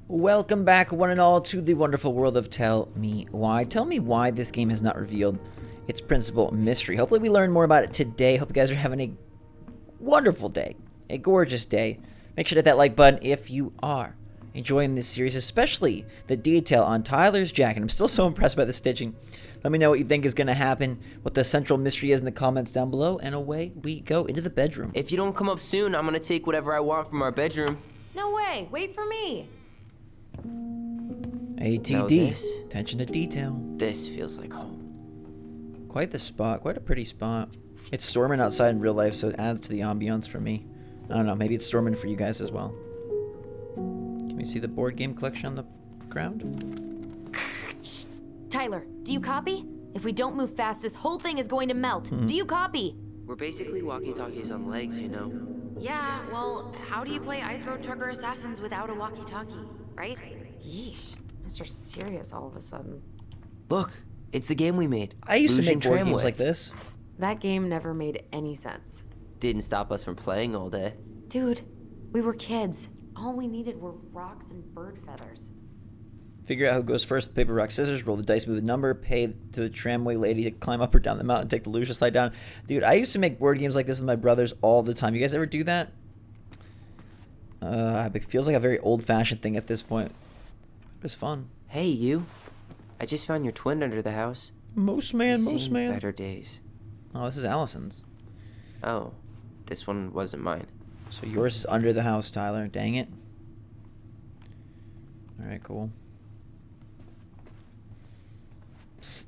Welcome back, one and all, to the wonderful world of Tell Me Why. Tell me why this game has not revealed its principal mystery. Hopefully we learn more about it today. Hope you guys are having a wonderful day, a gorgeous day. Make sure to hit that like button if you are enjoying this series, especially the detail on Tyler's jacket. I'm still so impressed by the stitching. Let me know what you think is going to happen, what the central mystery is in the comments down below, and away we go into the bedroom. If you don't come up soon, I'm gonna take whatever I want from our bedroom. No way, wait for me. ATD, this? attention to detail. This feels like home. Quite the spot, quite a pretty spot. It's storming outside in real life, so it adds to the ambiance for me. I don't know, maybe it's storming for you guys as well. Can we see the board game collection on the ground? Tyler, do you copy? If we don't move fast, this whole thing is going to melt. Do you copy? We're basically walkie-talkies on legs, you know? Yeah, well, how do you play Ice Road Trucker Assassins without a walkie-talkie, right? Yeesh, Mr. Serious all of a sudden. Look, it's the game we made. I used to Lucian make board games Tramway. like this. That game never made any sense. Didn't stop us from playing all day. Dude, we were kids. All we needed were rocks and bird feathers. Figure out who goes first, paper, rock, scissors, roll the dice, move the number, pay to the tramway lady to climb up or down the mountain, take the Lucia slide down. Dude, I used to make board games like this with my brothers all the time. You guys ever do that? It feels like a very old-fashioned thing at this point. It was fun. Hey, you. I just found your twin under the house. Most man, He's most seen man. better days. Oh, this is Allison's. Oh, this one wasn't mine. So yours is under the house, Tyler. Dang it. All right, cool.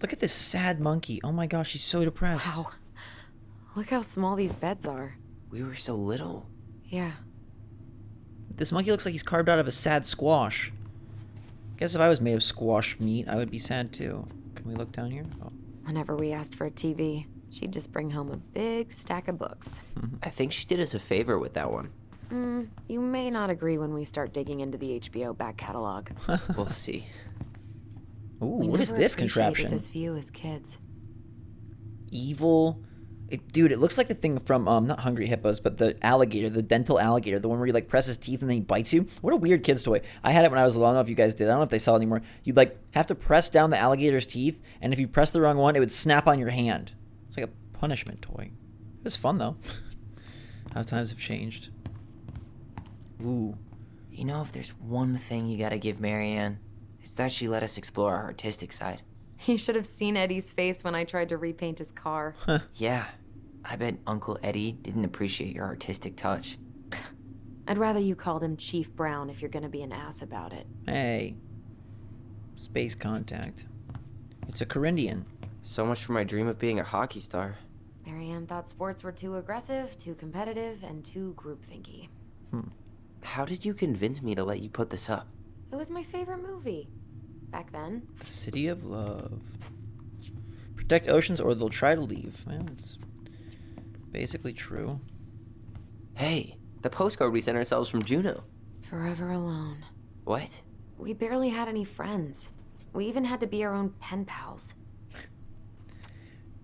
Look at this sad monkey. Oh my gosh, he's so depressed. Wow. Look how small these beds are. We were so little. Yeah. This monkey looks like he's carved out of a sad squash. Guess if I was made of squash meat, I would be sad too. Can we look down here? Oh. Whenever we asked for a TV, she'd just bring home a big stack of books. I think she did us a favor with that one. You may not agree when we start digging into the HBO back catalog. We'll see. Ooh, We what is never this appreciated contraption? this view as kids. Evil. Dude, it looks like the thing from, not Hungry Hippos, but the alligator, the dental alligator, the one where you, like, press his teeth and then he bites you. What a weird kid's toy. I had it when I was little. I don't know if you guys did. I don't know if they sell it anymore. You'd, like, have to press down the alligator's teeth, and if you press the wrong one, it would snap on your hand. It's like a punishment toy. It was fun, though. How times have changed. Ooh. You know, if there's one thing you gotta give Marianne, it's that she let us explore our artistic side. You should have seen Eddie's face when I tried to repaint his car. Yeah, I bet Uncle Eddie didn't appreciate your artistic touch. I'd rather you called him Chief Brown if you're gonna be an ass about it. Hey. Space contact. It's a Corindian. So much for my dream of being a hockey star. Marianne thought sports were too aggressive, too competitive, and too groupthinky. How did you convince me to let you put this up? It was my favorite movie. Back then. The City of Love. Protect oceans or they'll try to leave. Well, it's basically true. Hey, the postcard we sent ourselves from Juneau. Forever alone. What? We barely had any friends. We even had to be our own pen pals.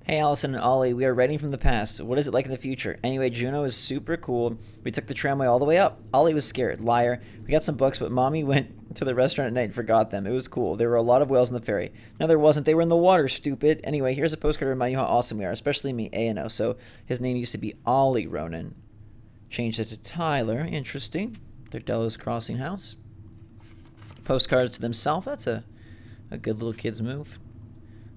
Hey, Allison and Ollie, we are writing from the past. What is it like in the future? Anyway, Juneau is super cool. We took the tramway all the way up. Ollie was scared. Liar. We got some books, but Mommy went to the restaurant at night and forgot them. It was cool. There were a lot of whales on the ferry. No, there wasn't. They were in the water, stupid. Anyway, here's a postcard to remind you how awesome we are, especially me, A&O. So his name used to be Ollie Ronan. Changed it to Tyler. Interesting. Their Delos Crossing house. Postcards to themselves. That's a good little kid's move.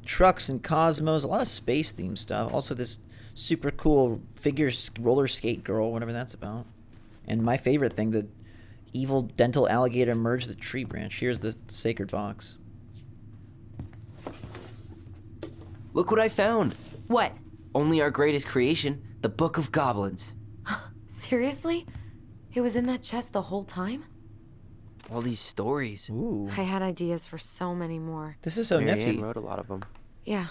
Trucks and cosmos, a lot of space themed stuff. Also this super cool figure roller skate girl, whatever that's about. And my favorite thing, the evil dental alligator merged the tree branch. Here's the sacred box. Look what I found! What? Only our greatest creation, the Book of Goblins. Seriously? It was in that chest the whole time? All these stories. Ooh, I had ideas for so many more. this is so Marianne nifty. wrote a lot of them. Yeah.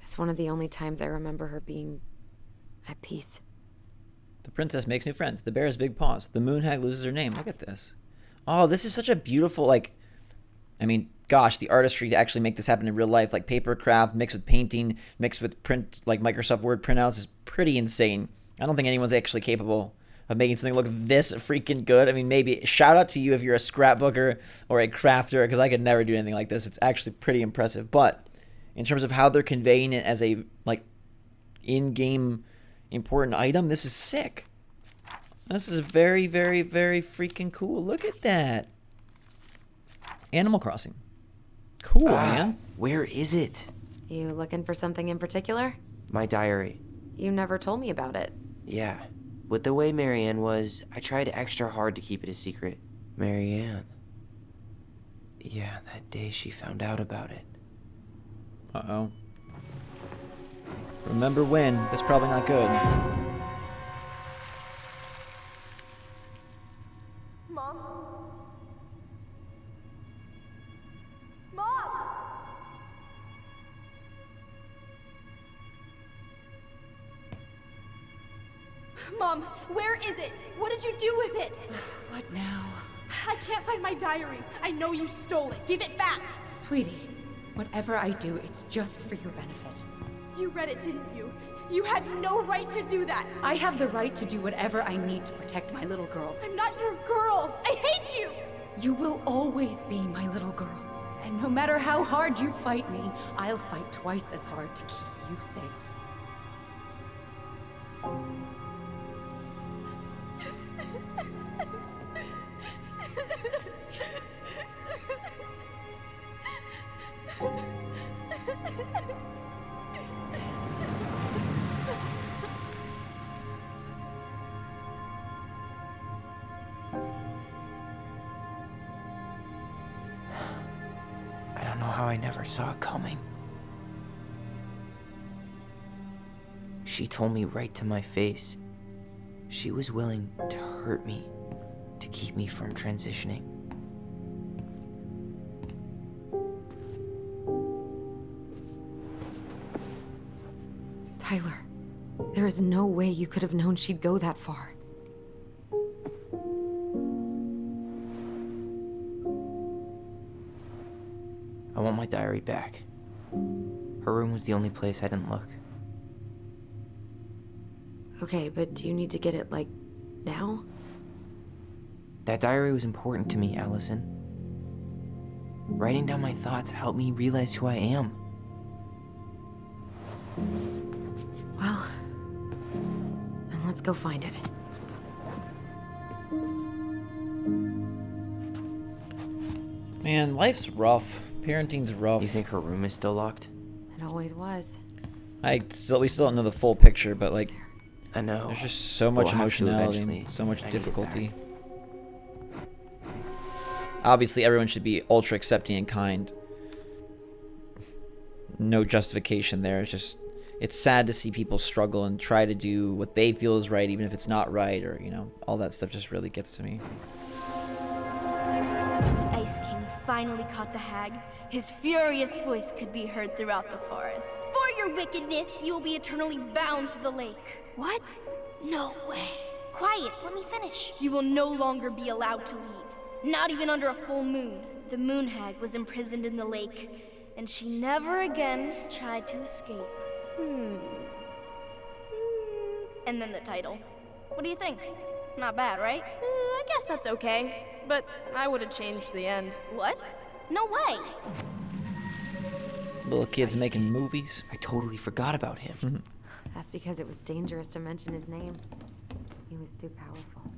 It's one of the only times I remember her being at peace. The princess makes new friends. The bear has big paws. The moon hag loses her name. Look at this. Oh, this is such a beautiful, like, I mean, gosh, the artistry to actually make this happen in real life, like paper craft mixed with painting, mixed with print, like Microsoft Word printouts is pretty insane. I don't think anyone's actually capable of making something look this freaking good. I mean, maybe shout out to you if you're a scrapbooker or a crafter, because I could never do anything like this. It's actually pretty impressive. But in terms of how they're conveying it as a like in-game important item, this is sick. This is very, very, very freaking cool. Look at that. Animal Crossing. Cool, man. Where is it? You looking for something in particular? My diary. You never told me about it. Yeah. With the way Marianne was, I tried extra hard to keep it a secret. Marianne. Yeah, that day she found out about it. Uh-oh. Remember when? That's probably not good. Mom? Mom! Mom, where is it? What did you do with it? What now? I can't find my diary. I know you stole it. Give it back. Sweetie, whatever I do, it's just for your benefit. You read it, didn't you? You had no right to do that. I have the right to do whatever I need to protect my little girl. I'm not your girl. I hate you. You will always be my little girl. And no matter how hard you fight me, I'll fight twice as hard to keep you safe. I don't know how I never saw it coming. She told me right to my face. She was willing to hurt me to keep me from transitioning. Tyler, there is no way you could have known she'd go that far. I want my diary back. Her room was the only place I didn't look. Okay, but do you need to get it, like, now? That diary was important to me, Alyson. Writing down my thoughts helped me realize who I am. Well, then let's go find it. Man, life's rough. Parenting's rough. You think her room is still locked? It always was. We still don't know the full picture, but like, I know. there's just so much We'll have to emotionality, eventually. and so much I need it difficulty. Obviously, everyone should be ultra accepting and kind. No justification there. It's sad to see people struggle and try to do what they feel is right, even if it's not right, or, all that stuff just really gets to me. The Ice King finally caught the hag. His furious voice could be heard throughout the forest. For your wickedness, you will be eternally bound to the lake. What? No way. Quiet, let me finish. You will no longer be allowed to leave. Not even under a full moon. The moon hag was imprisoned in the lake, and she never again tried to escape. And then the title. What do you think? Not bad, right? I guess that's okay. But I would have changed the end. What? No way. Little kids making movies. I totally forgot about him. That's because it was dangerous to mention his name. He was too powerful.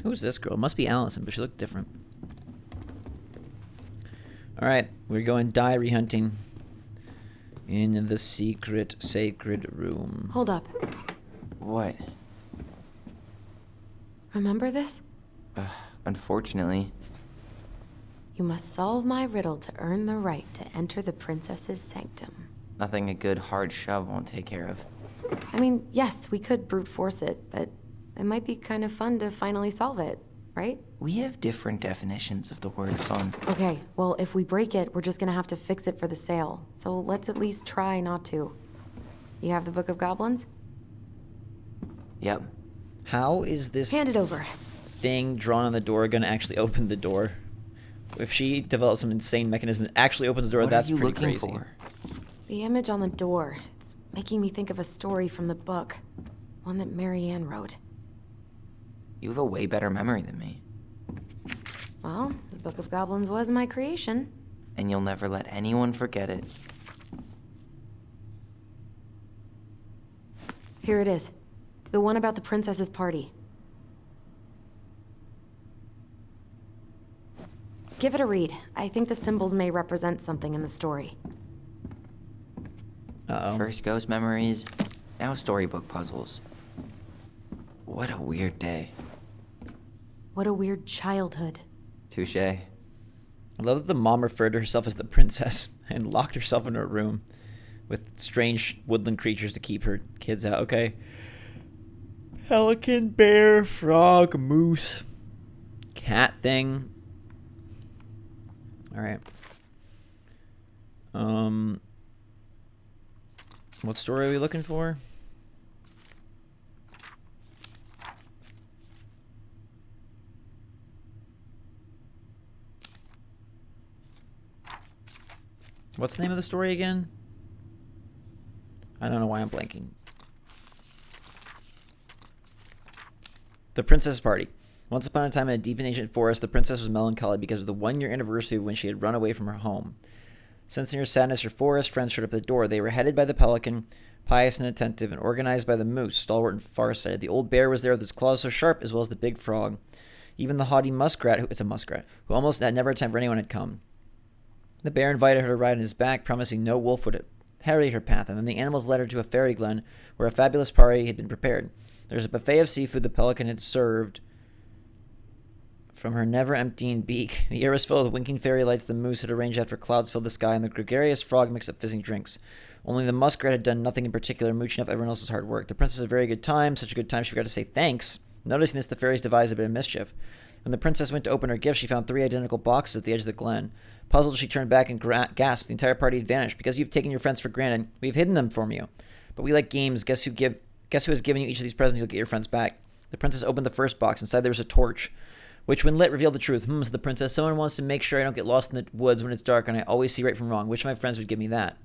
Who's this girl? Must be Alyson, but she looked different. Alright, we're going diary hunting in the secret sacred room. Hold up. What? Remember this? Unfortunately. You must solve my riddle to earn the right to enter the princess's sanctum. Nothing a good hard shove won't take care of. I mean, yes, we could brute force it, but it might be kind of fun to finally solve it, right? We have different definitions of the word fun. Okay, well, if we break it, we're just gonna have to fix it for the sale. So let's at least try not to. You have the Book of Goblins? Yep. How is this Hand it over. thing drawn on the door gonna actually open the door? If she develops some insane mechanism that actually opens the door, What that's are you pretty looking crazy. for? The image on the door. It's making me think of a story from the book. One that Marianne wrote. You have a way better memory than me. Well, the Book of Goblins was my creation. And you'll never let anyone forget it. Here it is. The one about the princess's party. Give it a read. I think the symbols may represent something in the story. Uh-oh. First ghost memories, now storybook puzzles. What a weird day. What a weird childhood. Touché. I love that the mom referred to herself as the princess and locked herself in her room with strange woodland creatures to keep her kids out. Okay. Pelican, bear, frog, moose, cat thing. All right. What story are we looking for? What's the name of the story again? I don't know why I'm blanking. The Princess Party. Once upon a time in a deep and ancient forest, the princess was melancholy because of the 1-year anniversary when she had run away from her home. Sensing her sadness, her forest friends showed up at the door. They were headed by the pelican, pious and attentive, and organized by the moose, stalwart and farsighted. The old bear was there with his claws so sharp, as well as the big frog. Even the haughty muskrat, who almost had never had time for anyone, had come. The bear invited her to ride on his back, promising no wolf would harry her path, and then the animals led her to a fairy glen where a fabulous party had been prepared. There was a buffet of seafood the pelican had served from her never-emptying beak. The air was filled with winking fairy lights the moose had arranged after clouds filled the sky, and the gregarious frog mixed up fizzing drinks. Only the muskrat had done nothing in particular, mooching up everyone else's hard work. The princess had a very good time, such a good time she forgot to say thanks. Noticing this, the fairies devised a bit of mischief. When the princess went to open her gift, she found 3 identical boxes at the edge of the glen. Puzzled, she turned back and gasped. The entire party had vanished. Because you've taken your friends for granted, we've hidden them from you. But we like games. Guess who has given you each of these presents? You'll get your friends back. The princess opened the first box. Inside there was a torch, which when lit revealed the truth. Said the princess. Someone wants to make sure I don't get lost in the woods when it's dark and I always see right from wrong. Which of my friends would give me that?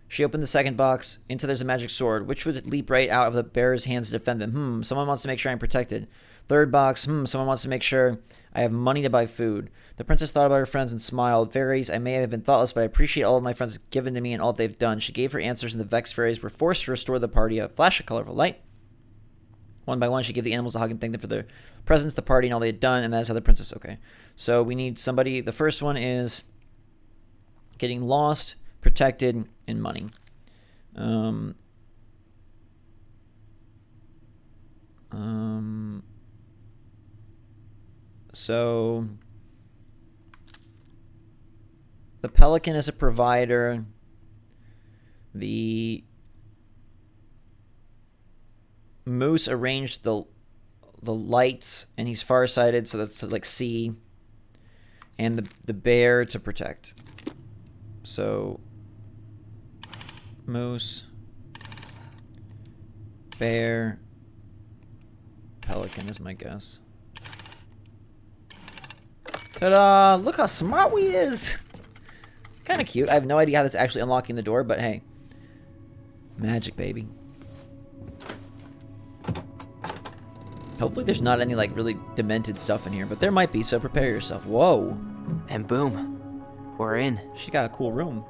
She opened the second box. Into there's a magic sword. Which would leap right out of the bearer's hands to defend them? Someone wants to make sure I'm protected. Third box. Someone wants to make sure I have money to buy food. The princess thought about her friends and smiled. Fairies, I may have been thoughtless, but I appreciate all of my friends have given to me and all they've done. She gave her answers, and the vexed fairies were forced to restore the party a flash of colorful light. One by one, she gave the animals a hug and thanked them for their presents, the party, and all they had done, and that is how the princess... Okay, so we need somebody... The first one is getting lost, protected, and money. So the pelican is a provider. The moose arranged the lights, and he's farsighted, so that's like see. And the bear to protect. So moose, bear, pelican is my guess. Ta-da! Look how smart we is! Kind of cute. I have no idea how that's actually unlocking the door, but hey. Magic, baby. Hopefully there's not any, like, really demented stuff in here, but there might be, so prepare yourself. Whoa. And boom, we're in. She got a cool room.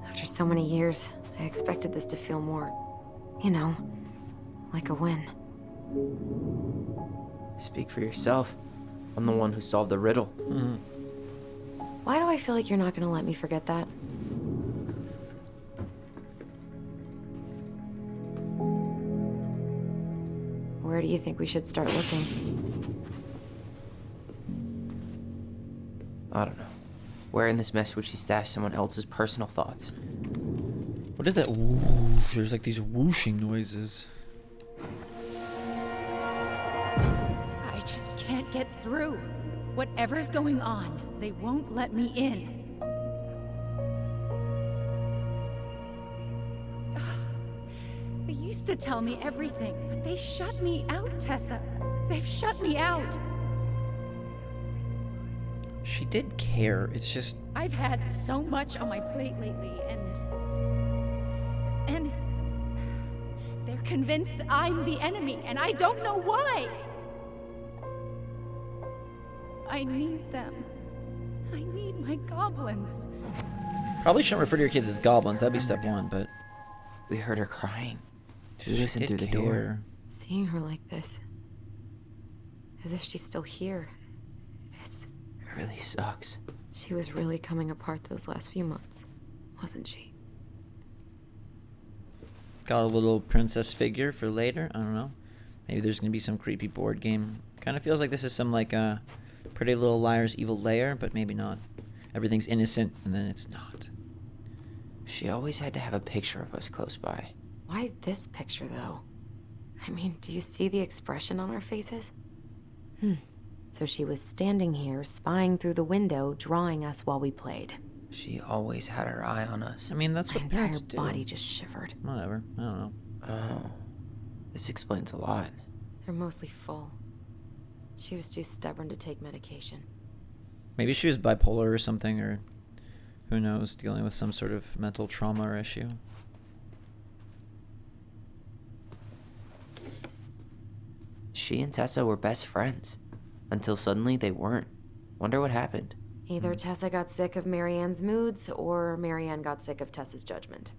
After so many years, I expected this to feel more, you know, like a win. Speak for yourself. I'm the one who solved the riddle. Why do I feel like you're not gonna let me forget that? Where do you think we should start looking? I don't know. Where in this mess would she stash someone else's personal thoughts? What is that? Whoosh. There's like these whooshing noises. I just can't get through. Whatever's going on, they won't let me in. They used to tell me everything, but they shut me out, Tessa. They've shut me out. She did care. It's just... I've had so much on my plate lately, and they're convinced I'm the enemy, and I don't know why. I need them. I need my goblins. Probably shouldn't refer to your kids as goblins. That'd be step one, but... We heard her crying. We she listened did through the door. care. Seeing her like this, as if she's still here, It really sucks. she was really coming apart those last few months, wasn't she? Got a little princess figure for later. I don't know. Maybe there's gonna be some creepy board game. Kind of feels like this is some like Pretty Little Liars Evil Lair, but maybe not. Everything's innocent, and then it's not. She always had to have a picture of us close by. Why this picture, though? I mean, do you see the expression on our faces? So she was standing here, spying through the window, drawing us while we played. She always had her eye on us. I mean, that's My what entire parents do. body just shivered. Whatever. I don't know. Oh. This explains a lot. They're mostly full. She was too stubborn to take medication. Maybe she was bipolar or something, or who knows, dealing with some sort of mental trauma or issue. She and Tessa were best friends. Until suddenly they weren't. Wonder what happened. Either Tessa got sick of Marianne's moods, or Marianne got sick of Tessa's judgment.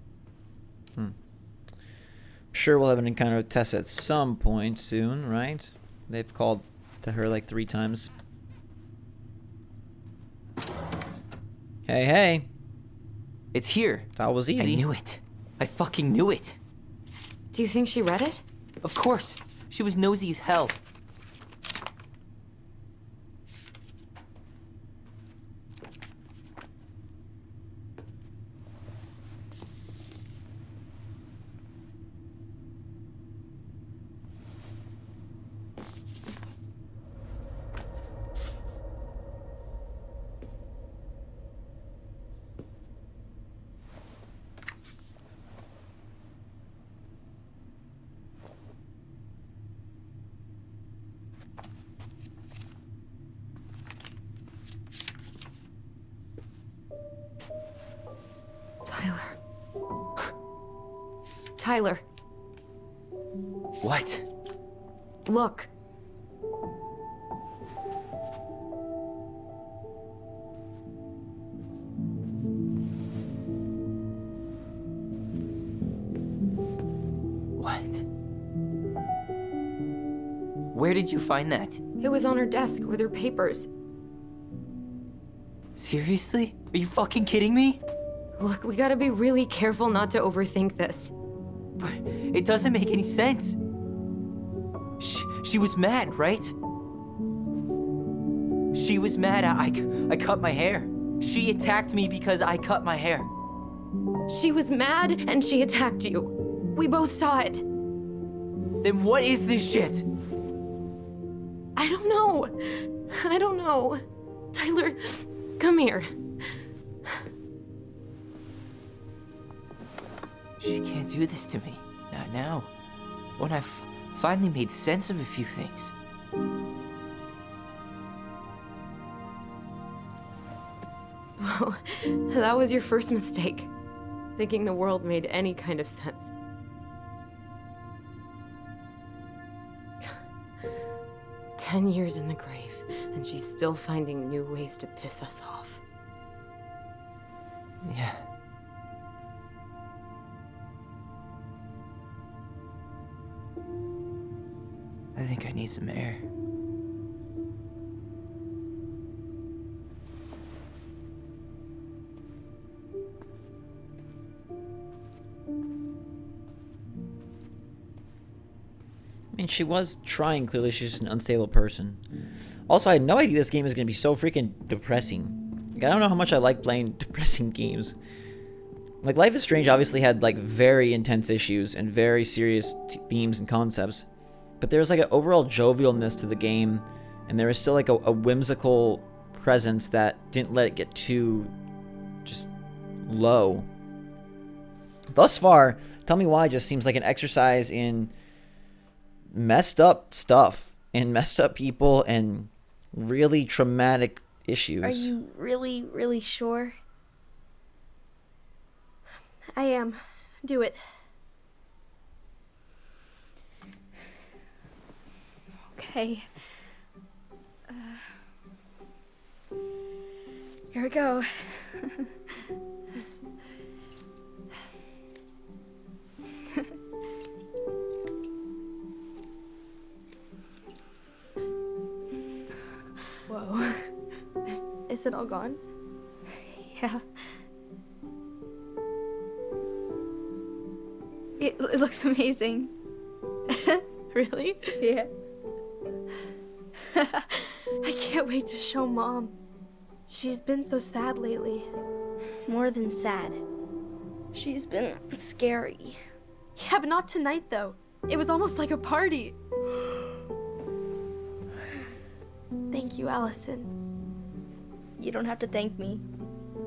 Sure, we'll have an encounter with Tessa at some point soon, right? They've called to her like 3 times. Hey, hey. It's here. That was easy. I knew it. I fucking knew it. Do you think she read it? Of course. She was nosy as hell. Tyler. What? Look. What? Where did you find that? It was on her desk with her papers. Seriously? Are you fucking kidding me? Look, we gotta be really careful not to overthink this. But it doesn't make any sense. She was mad, right? She was mad I cut my hair. She attacked me because I cut my hair. She was mad and she attacked you. We both saw it. Then what is this shit? I don't know. I don't know. Tyler, come here. She can't do this to me. Not now. When I've finally made sense of a few things. Well, that was your first mistake. Thinking the world made any kind of sense. "10 years in the grave, and she's still finding new ways to piss us off." Yeah. I think I need some air. I mean, she was trying, clearly. She's just an unstable person. Also, I had no idea this game is going to be so freaking depressing. Like, I don't know how much I like playing depressing games. Like, Life is Strange obviously had, like, very intense issues and very serious themes and concepts. But there was, like, an overall jovialness to the game and there was still like a whimsical presence that didn't let it get too just low. Thus far, Tell Me Why just seems like an exercise in messed up stuff and messed up people and really traumatic issues. Are you really, really sure? I am. Do it. Okay. Here we go. Whoa. Is it all gone? Yeah. It looks amazing. Really? Yeah. I can't wait to show Mom. She's been so sad lately. More than sad. She's been scary. Yeah, but not tonight, though. It was almost like a party. Thank you, Alyson. You don't have to thank me.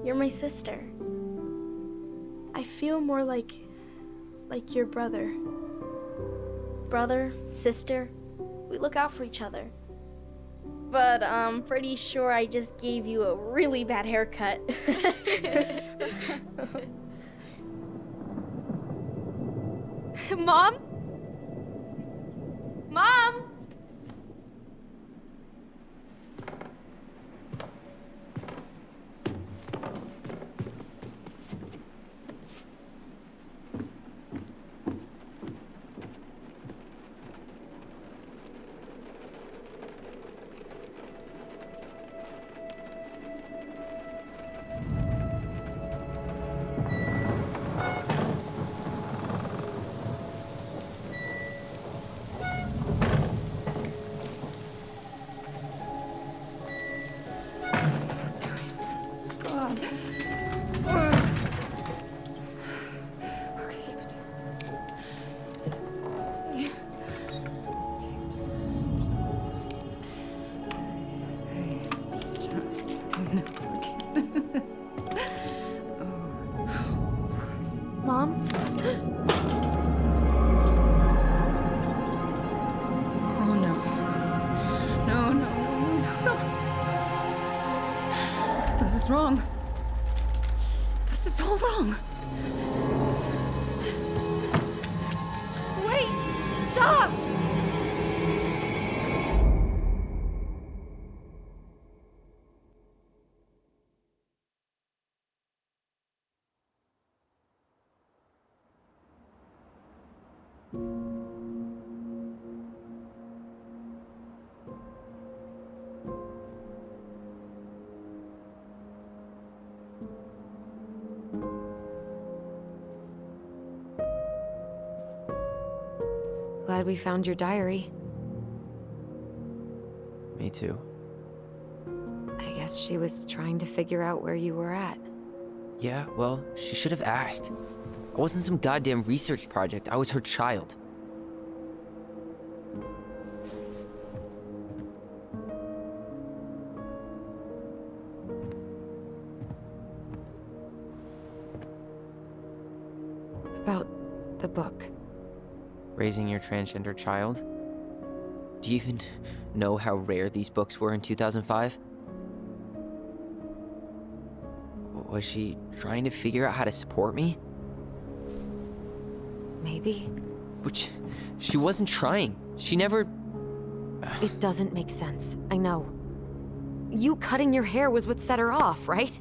You're my sister. I feel more like your brother. Brother, sister, we look out for each other. But I'm pretty sure I just gave you a really bad haircut. Mom? Mom? Mom? Oh no. No. This is wrong. This is all wrong. Wait! Stop! Glad we found your diary. Me too. I guess she was trying to figure out where you were at. Yeah, well, she should have asked. I wasn't some goddamn research project. I was her child. About the book. Raising your transgender child? Do you even know how rare these books were in 2005? Was she trying to figure out how to support me? Maybe. Which, she wasn't trying. She never... It doesn't make sense. I know. You cutting your hair was what set her off, right?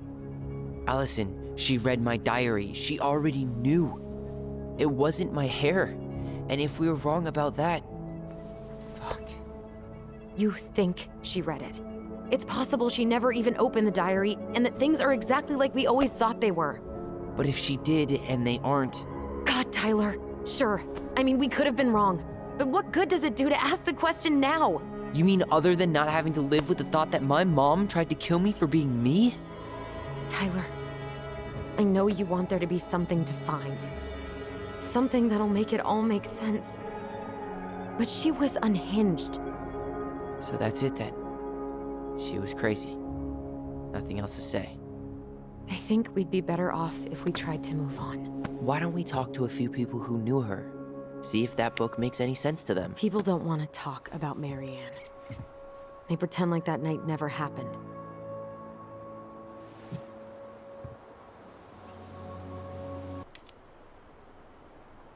Alyson, she read my diary. She already knew. It wasn't my hair. And if we were wrong about that... Fuck. You think she read it. It's possible she never even opened the diary, and that things are exactly like we always thought they were. But if she did, and they aren't... God, Tyler. Sure. I mean, we could have been wrong. But what good does it do to ask the question now? You mean other than not having to live with the thought that my mom tried to kill me for being me? Tyler, I know you want there to be something to find. Something that'll make it all make sense. But she was unhinged. So that's it then. She was crazy. Nothing else to say. I think we'd be better off if we tried to move on. Why don't we talk to a few people who knew her? See if that book makes any sense to them. People don't want to talk about Marianne. They pretend like that night never happened.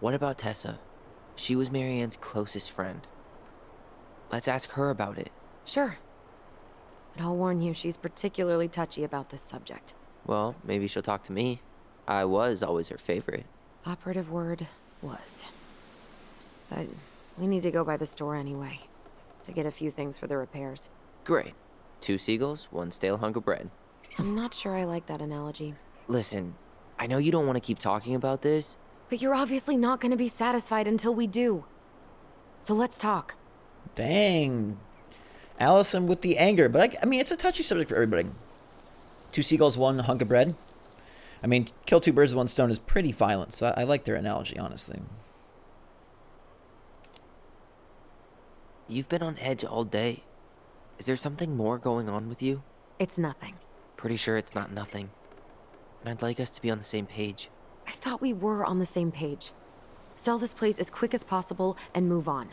What about Tessa? She was Marianne's closest friend. Let's ask her about it. Sure. But I'll warn you, she's particularly touchy about this subject. Well, maybe she'll talk to me. I was always her favorite. Operative word was. But we need to go by the store anyway, to get a few things for the repairs. Great. 2 seagulls, 1 stale hunk of bread. I'm not sure I like that analogy. Listen, I know you don't want to keep talking about this. But you're obviously not going to be satisfied until we do. So let's talk. Dang. Alyson with the anger. But, I mean, it's a touchy subject for everybody. 2 seagulls, 1 hunk of bread. I mean, kill 2 birds with 1 stone is pretty violent, so I like their analogy, honestly. You've been on edge all day. Is there something more going on with you? It's nothing. Pretty sure it's not nothing. And I'd like us to be on the same page. I thought we were on the same page. Sell this place as quick as possible and move on.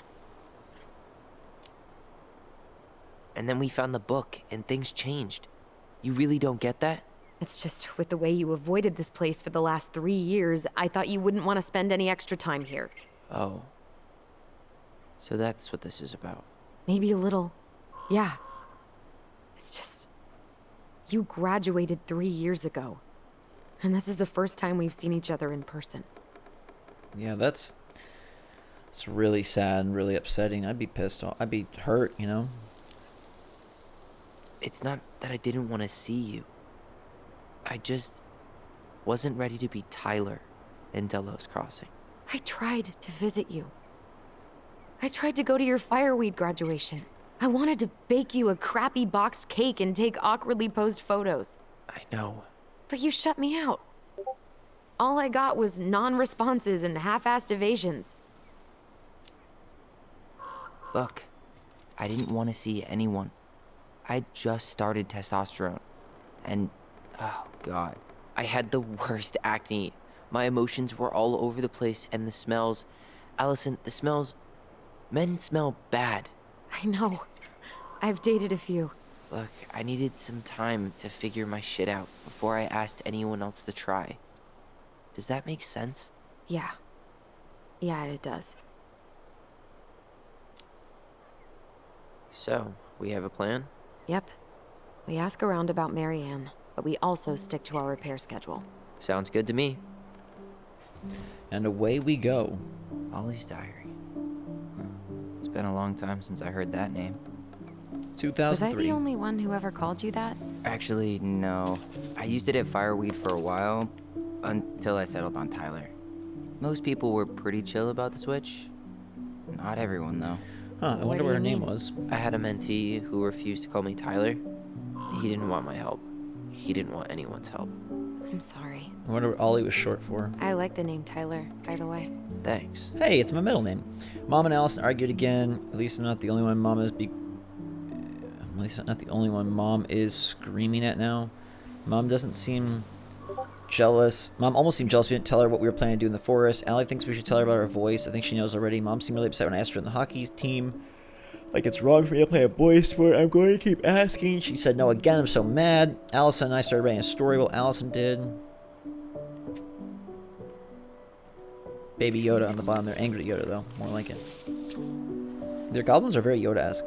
And then we found the book, and things changed. You really don't get that? It's just with the way you avoided this place for the last 3 years, I thought you wouldn't want to spend any extra time here. Oh. So that's what this is about. Maybe a little. Yeah. It's just... You graduated 3 years ago. And this is the first time we've seen each other in person. Yeah, it's really sad and really upsetting. I'd be pissed off. I'd be hurt, you know? It's not that I didn't want to see you. I just wasn't ready to be Tyler in Delos Crossing. I tried to visit you. I tried to go to your fireweed graduation. I wanted to bake you a crappy boxed cake and take awkwardly posed photos. I know. But you shut me out. All I got was non-responses and half-assed evasions. Look, I didn't want to see anyone. I just started testosterone. And, oh god, I had the worst acne. My emotions were all over the place, and the smells... Alyson, the smells... Men smell bad. I know. I've dated a few. Look, I needed some time to figure my shit out before I asked anyone else to try. Does that make sense? Yeah. Yeah, it does. So, we have a plan? Yep. We ask around about Marianne, but we also stick to our repair schedule. Sounds good to me. And away we go. Ollie's diary. It's been a long time since I heard that name. 2003. Was I the only one who ever called you that? Actually, no. I used it at Fireweed for a while, until I settled on Tyler. Most people were pretty chill about the switch. Not everyone, though. Huh, I wonder do what her you name mean? was. I had a mentee who refused to call me Tyler. He didn't want my help. He didn't want anyone's help. I'm sorry. I wonder what Ollie was short for. I like the name Tyler, by the way. Thanks. Hey, it's my middle name. Mom and Alyson argued again. At least I'm not the only one Mom is at least I'm not the only one Mom is screaming at now. Mom doesn't seem jealous. Mom almost seemed jealous we didn't tell her what we were planning to do in the forest. Allie thinks we should tell her about our voice. I think she knows already. Mom seemed really upset when I asked her in the hockey team. Like it's wrong for me to play a boys sport. I'm going to keep asking. She said no again. I'm so mad. Alyson and I started writing a story. Well, Alyson did. Baby Yoda on the bottom there. Angry Yoda, though. More like it. Their goblins are very Yoda-esque.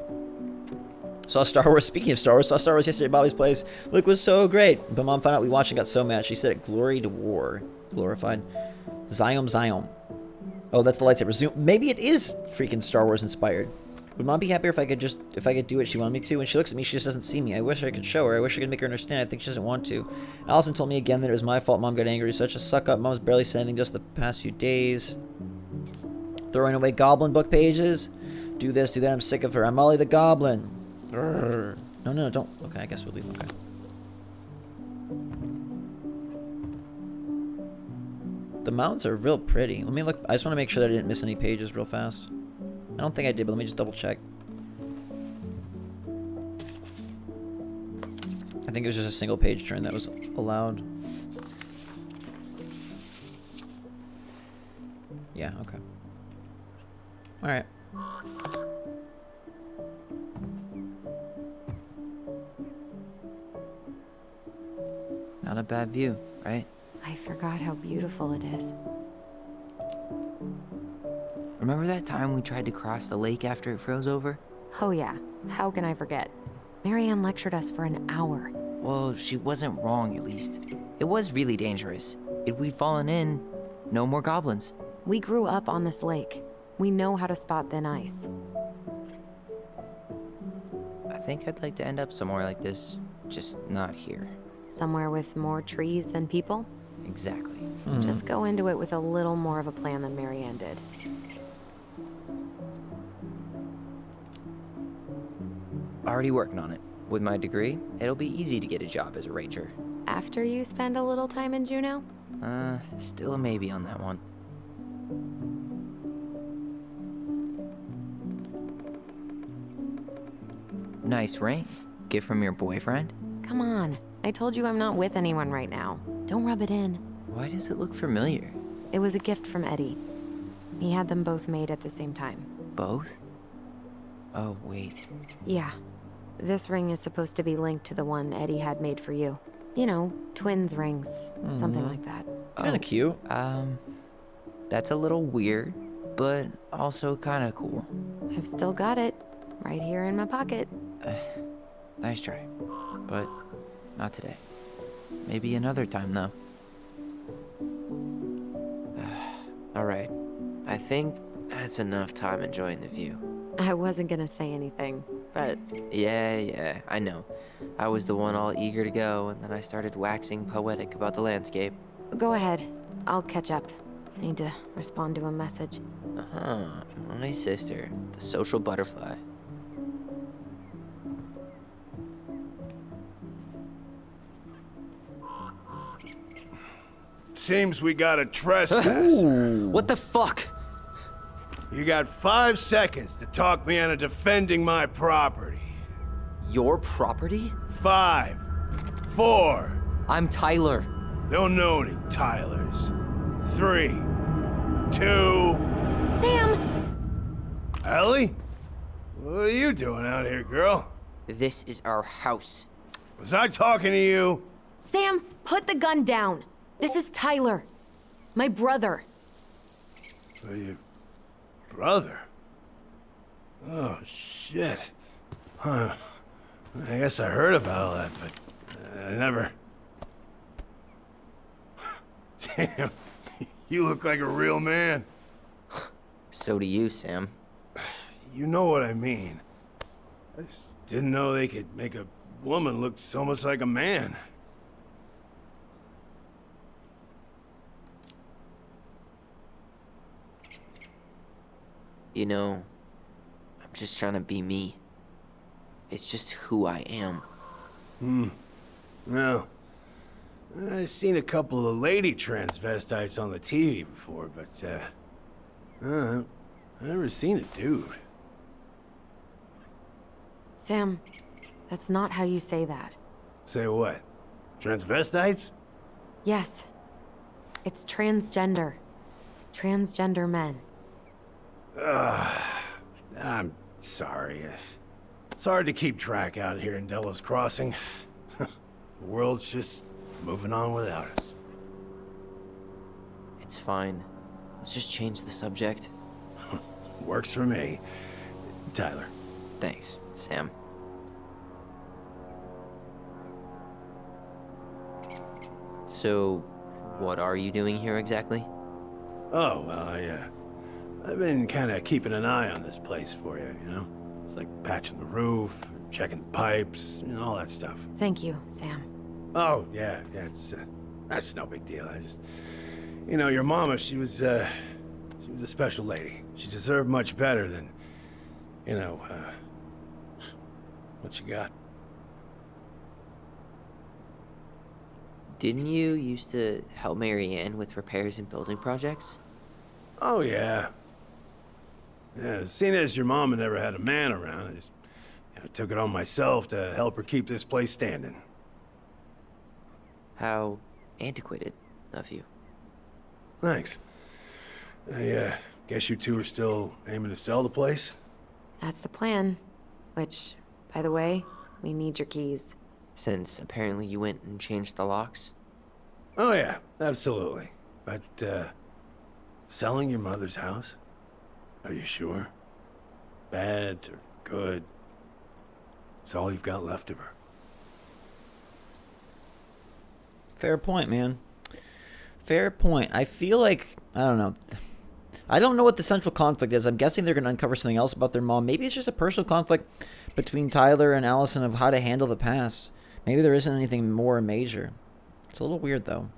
Saw Star Wars. Speaking of Star Wars, saw Star Wars yesterday at Bobby's place. Luke was so great. But Mom found out we watched and got so mad. She said it gloried war. Glorified. Zion. Oh, that's the lightsaber. Maybe it is freaking Star Wars inspired. Would Mom be happier if I could do what she wanted me to? When she looks at me, she just doesn't see me. I wish I could show her. I wish I could make her understand. I think she doesn't want to. Alyson told me again that it was my fault Mom got angry. Such a suck-up. Mom's barely said anything just the past few days. Throwing away goblin book pages. Do this, do that. I'm sick of her. I'm Molly the Goblin. Urgh. No, don't. Okay, I guess we'll leave. Okay. The mountains are real pretty. Let me look. I just want to make sure that I didn't miss any pages real fast. I don't think I did, but let me just double check. think it was just a single page turn that was allowed. Yeah, okay. Alright. Not a bad view, right? I forgot how beautiful it is. Remember that time we tried to cross the lake after it froze over? Oh yeah, how can I forget? Marianne lectured us for an hour. Well, she wasn't wrong, at least. It was really dangerous. If we'd fallen in, no more goblins. We grew up on this lake. We know how to spot thin ice. I think I'd like to end up somewhere like this, just not here. Somewhere with more trees than people? Exactly. Just go into it with a little more of a plan than Marianne did. Already working on it. With my degree, it'll be easy to get a job as a ranger. After you spend a little time in Juneau? Still a maybe on that one. Nice ring. Gift from your boyfriend? Come on. I told you I'm not with anyone right now. Don't rub it in. Why does it look familiar? It was a gift from Eddie. He had them both made at the same time. Both? Oh, wait. Yeah. This ring is supposed to be linked to the one Eddie had made for you. You know, twins rings, something like that. Kinda cute. That's a little weird, but also kinda cool. I've still got it, right here in my pocket. Nice try, but not today. Maybe another time, though. All right, I think that's enough time enjoying the view. I wasn't gonna say anything, but... Yeah, I know. I was the one all eager to go, and then I started waxing poetic about the landscape. Go ahead. I'll catch up. I need to respond to a message. My sister, the social butterfly. Seems we got a trespasser. What the fuck? You got 5 seconds to talk me into defending my property. Your property? 5, 4. I'm Tyler. Don't know any Tylers. 3, 2. Sam! Ellie? What are you doing out here, girl? This is our house. Was I talking to you? Sam, put the gun down. This is Tyler. My brother. Your brother? Oh, shit. Huh. I guess I heard about all that, but I never... Damn, you look like a real man. So do you, Sam. You know what I mean. I just didn't know they could make a woman look so much like a man. You know, I'm just trying to be me. It's just who I am. Well, I've seen a couple of lady transvestites on the TV before, but, I've never seen a dude. Sam, that's not how you say that. Say what? Transvestites? Yes. It's transgender. Transgender men. I'm sorry. It's hard to keep track out here in Delos Crossing. The world's just moving on without us. It's fine. Let's just change the subject. Works for me. Tyler. Thanks, Sam. So, what are you doing here exactly? Oh, well, I've been kind of keeping an eye on this place for you, you know? It's like patching the roof, checking the pipes, and all that stuff. Thank you, Sam. Oh, yeah, that's no big deal. I just, you know, your mama, she was a special lady. She deserved much better than, you know, what you got. Didn't you used to help Marianne with repairs and building projects? Oh, yeah. Yeah, seeing as your mama never had a man around, I just took it on myself to help her keep this place standing. How antiquated of you. Thanks. I guess you two are still aiming to sell the place? That's the plan. Which, by the way, we need your keys. Since apparently you went and changed the locks. Oh yeah, absolutely. But, selling your mother's house? Are you sure? Bad or good? It's all you've got left of her. Fair point, man. Fair point. I feel like, I don't know. I don't know what the central conflict is. I'm guessing they're going to uncover something else about their mom. Maybe it's just a personal conflict between Tyler and Alyson of how to handle the past. Maybe there isn't anything more major. It's a little weird, though.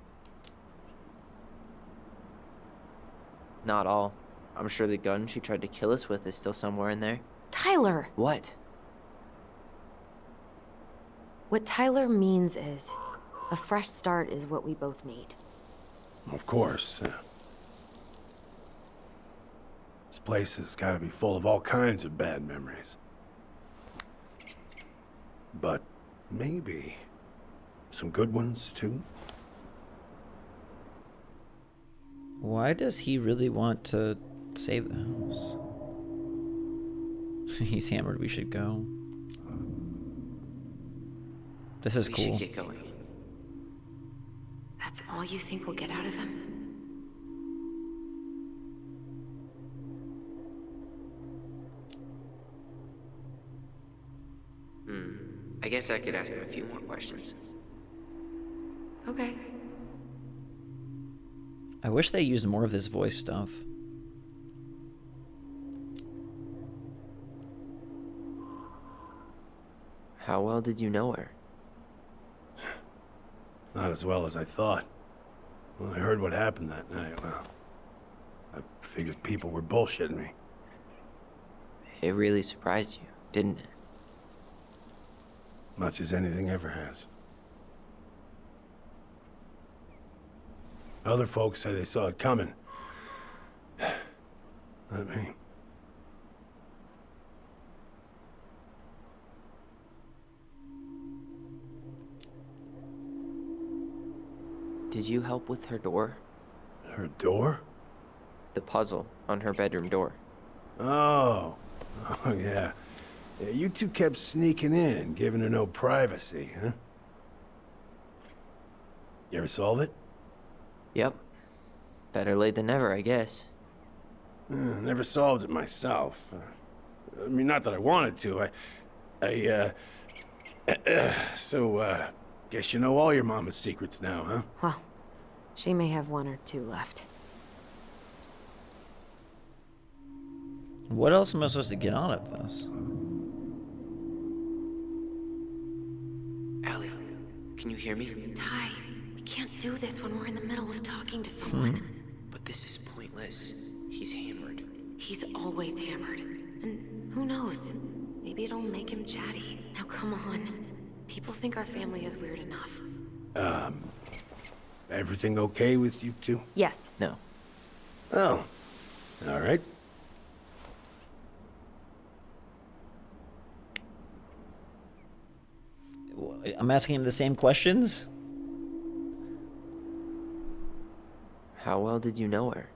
Not all. I'm sure the gun she tried to kill us with is still somewhere in there. Tyler! What? What Tyler means is, a fresh start is what we both need. Of course. This place has got to be full of all kinds of bad memories. But maybe some good ones, too? Why does he really want to save the house? He's hammered. We should go. This is We cool. should get going. That's all you think we'll get out of him? I guess I could ask him a few more questions. Okay. I wish they used more of this voice stuff. How well did you know her? Not as well as I thought. When I heard what happened that night, well, I figured people were bullshitting me. It really surprised you, didn't it? Much as anything ever has. Other folks say they saw it coming. Not me. Did you help with her door? Her door? The puzzle on her bedroom door. Oh. Oh, yeah. Yeah, you two kept sneaking in, giving her no privacy, huh? You ever solve it? Yep. Better late than never, I guess. Never solved it myself. I mean, not that I wanted to. So, guess you know all your mama's secrets now, huh? Well, she may have one or two left. What else am I supposed to get out of this? Allie, can you hear me? Ty, we can't do this when we're in the middle of talking to someone. But this is pointless. He's hammered. He's always hammered. And who knows? Maybe it'll make him chatty. Now come on. People think our family is weird enough. Everything okay with you two? Yes. No. Oh. All right. I'm asking him the same questions? How well did you know her?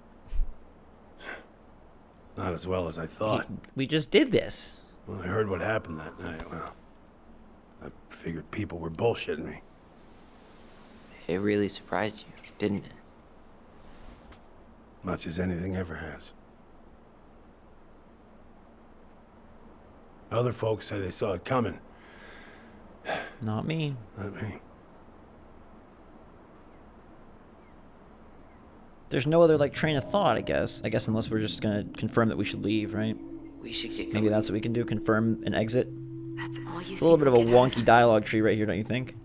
Not as well as I thought. We just did this. When I heard what happened that night, well, I figured people were bullshitting me. It really surprised you, didn't it? Much as anything ever has. Other folks say they saw it coming. Not me. Not me. There's no other, like, train of thought, I guess. I guess unless we're just gonna confirm that we should leave, right? We should get going. Maybe that's what we can do, confirm an exit. That's all you It's a little bit of a think we'll get out wonky dialogue tree right here, don't you think?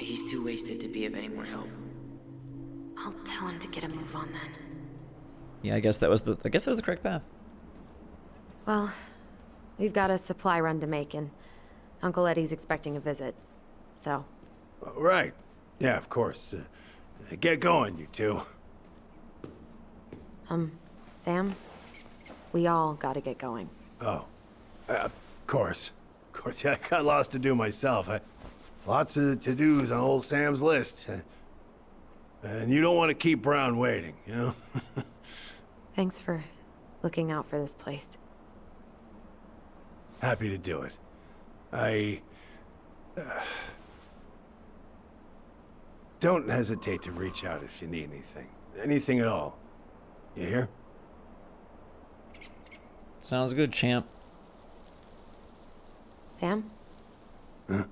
He's too wasted to be of any more help. I'll tell him to get a move on then. Yeah, I guess that was the correct path. Well, we've got a supply run to make, and Uncle Eddie's expecting a visit. So, Right. Yeah, of course. Get going, you two. Sam, we all gotta get going. Oh. Of course. Of course, yeah, I got lots to do myself. Lots of to-dos on old Sam's list. And you don't want to keep Brown waiting, you know? Thanks for looking out for this place. Happy to do it. Don't hesitate to reach out if you need anything. Anything at all. You hear? Sounds good, champ. Sam? Huh?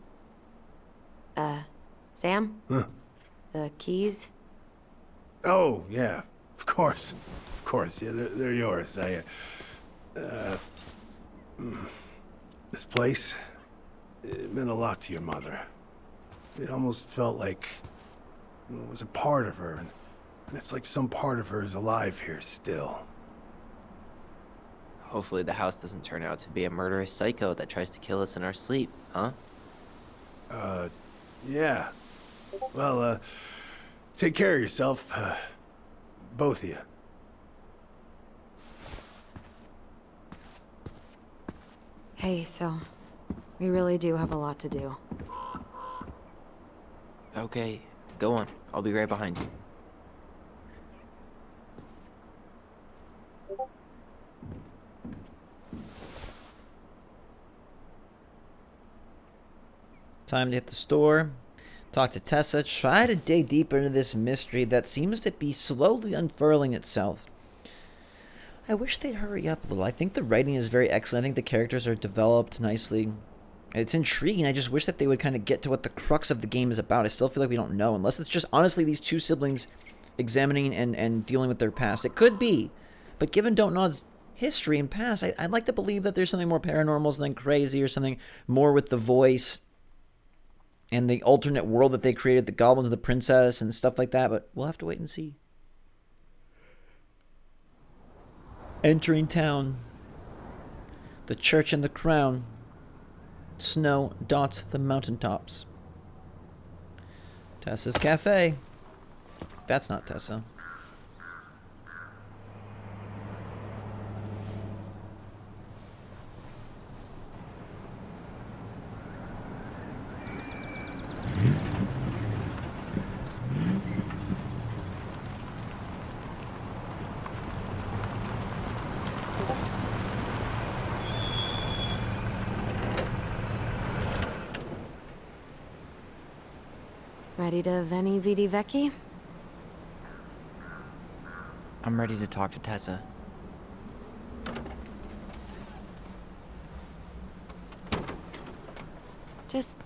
Sam? Huh? The keys? Oh, yeah. Of course. Of course. Yeah, they're yours. This place, it meant a lot to your mother. It almost felt like it was a part of her, and it's like some part of her is alive here still. Hopefully the house doesn't turn out to be a murderous psycho that tries to kill us in our sleep, huh? Yeah. Well, take care of yourself, both of you. Hey, so we really do have a lot to do. Okay, go on. I'll be right behind you. Time to hit the store, talk to Tessa, try to dig deeper into this mystery that seems to be slowly unfurling itself. I wish they'd hurry up a little. I think the writing is very excellent. I think the characters are developed nicely. It's intriguing. I just wish that they would kind of get to what the crux of the game is about. I still feel like we don't know, unless it's just honestly these two siblings examining and dealing with their past. It could be, but given Dontnod's history and past, I'd like to believe that there's something more paranormal, something crazy, or something more with the voice and the alternate world that they created, the goblins and the princess and stuff like that, but we'll have to wait and see. Entering town. The church and the crown. Snow dots the mountaintops. Tessa's Cafe. That's not Tessa. Ready to Veni Vidi Vecchi? I'm ready to talk to Tessa. Just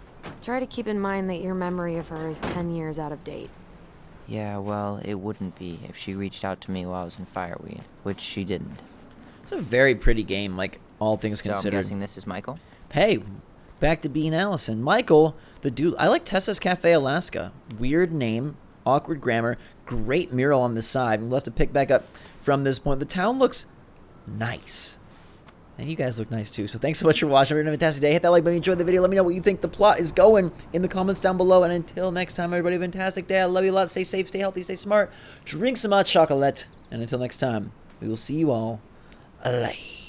try to keep in mind that your memory of her is 10 years out of date. Yeah, well, it wouldn't be if she reached out to me while I was in Fireweed, which she didn't. It's a very pretty game, like all things So I'm considered. guessing this is Michael? Hey, back to being Allison. Michael, the dude. I like Tessa's Cafe Alaska. Weird name, awkward grammar, great mural on the side. We'll have to pick back up from this point. The town looks nice. And you guys look nice too. So thanks so much for watching. Have a fantastic day. Hit that like button if you enjoyed the video. Let me know what you think the plot is going in the comments down below. And until next time, everybody, have a fantastic day. I love you a lot. Stay safe, stay healthy, stay smart. Drink some hot chocolate. And until next time, we will see you all later.